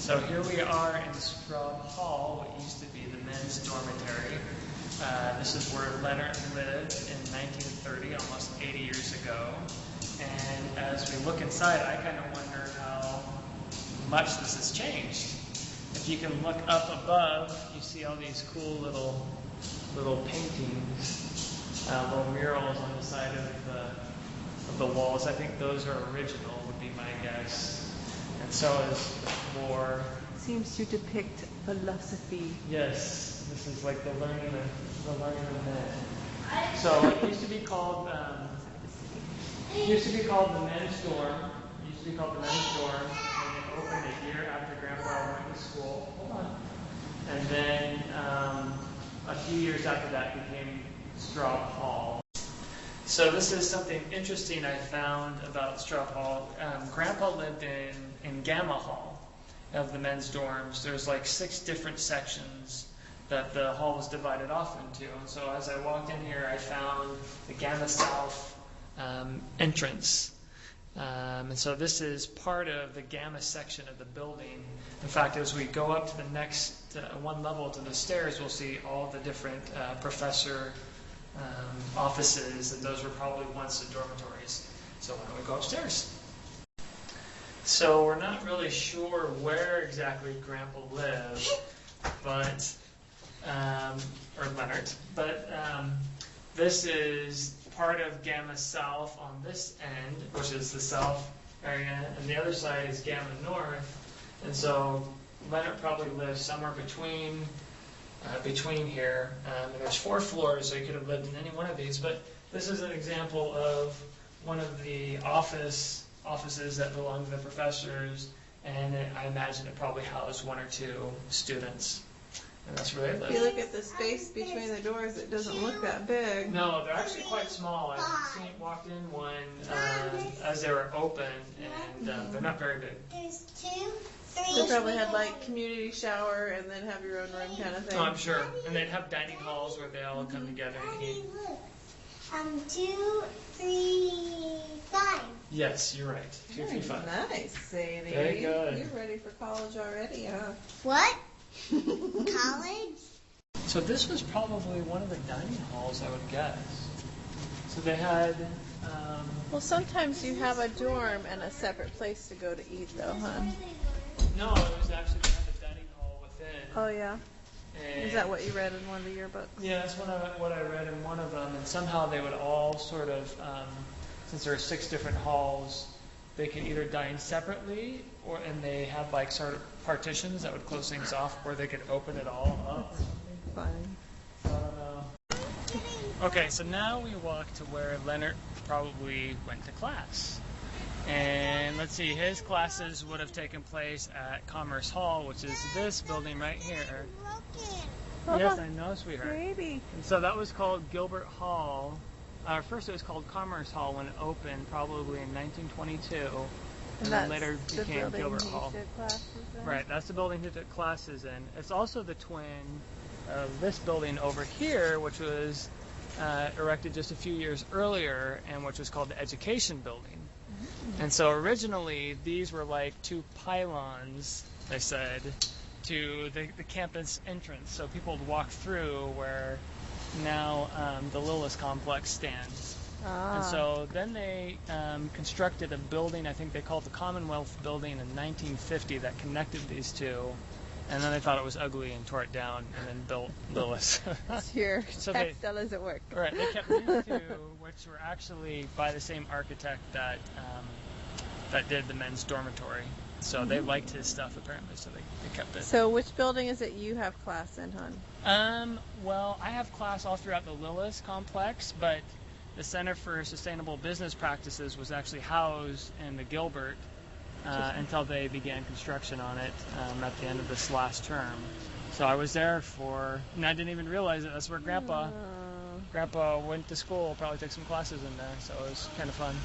So here we are in Straub Hall, what used to be the men's dormitory. This is where Lennart lived in 1930, almost 80 years ago. And as we look inside, I kind of wonder how much this has changed. If you can look up above, you see all these cool little paintings, little murals on the side of the walls. I think those are original, would be my guess. And so is the floor. Seems to depict philosophy. Yes, this is like the learning of men. So it used to be called the men's dorm. It used to be called the men's dorm, and it opened a year after Grandpa went to school. Hold on. And then a few years after that became Straub Hall. So this is something interesting I found about Straub Hall. Grandpa lived in Gamma Hall of the men's dorms. There's like 6 different sections that the hall was divided off into. And so as I walked in here, I found the Gamma South entrance. And so this is part of the Gamma section of the building. In fact, as we go up to the next one level to the stairs, we'll see all the different professor offices, and those were probably once the dormitories. So why don't we go upstairs? So we're not really sure where exactly Grandpa lived, but or Lennart, but this is part of Gamma South on this end, which is the south area, and the other side is Gamma North. And so Lennart probably lived somewhere between here. And there's 4 floors, so he could have lived in any one of these. But this is an example of one of the offices that belonged to the professors, and I imagine it probably housed 1 or 2 students. And that's where they lived. If you look at the space between the doors, it doesn't look that big. No, they're actually quite small. I walked in one as they were open, and they're not very big. There's 2, 3. They probably had like community shower and then have your own room kind of thing. Oh, I'm sure. And they'd have dining halls where they all come together and eat. 2, 3, 5. Yes, you're right. 2, 3, 5. Nice, Sadie. Very good. You're ready for college already, huh? What? College? So this was probably one of the dining halls, I would guess. So they had... Well, sometimes you have a dorm and a separate place to go to eat, though, huh? No, it was actually they had a dining hall within. Oh, yeah? And Is that what you read in one of the yearbooks? yeah, that's what I read in one of them. And somehow they would all sort of, since there are 6 different halls, they could either dine separately, and they had like sort of partitions that would close things off, or they could open it all up. Fine. I don't know. Okay, so now we walk to where Lennart probably went to class. And let's see, his classes would have taken place at Commerce Hall, which is this building right here. Yes, I know, sweetheart. Baby. And so that was called Gilbert Hall. First it was called Commerce Hall when it opened, probably in 1922. And then later became Gilbert Hall. Right, that's the building he took classes in. It's also the twin of this building over here, which was erected just a few years earlier, and which was called the Education Building. And so originally these were like 2 pylons, they said, to the campus entrance. So people would walk through where now the Lillis complex stands. And so then they constructed a building, I think they called it the Commonwealth Building in 1950, that connected these 2. And then they thought it was ugly and tore it down and then built Lillis. Your So textile is at work. Right, they kept these 2, which were actually by the same architect that did the men's dormitory. So they liked his stuff apparently, so they kept it. So which building is it you have class in, hon? Well, I have class all throughout the Lillis complex, but the Center for Sustainable Business Practices was actually housed in the Gilbert until they began construction on it at the end of this last term. So I was there and I didn't even realize it. That's where Grandpa went to school, probably took some classes in there, so it was kind of fun.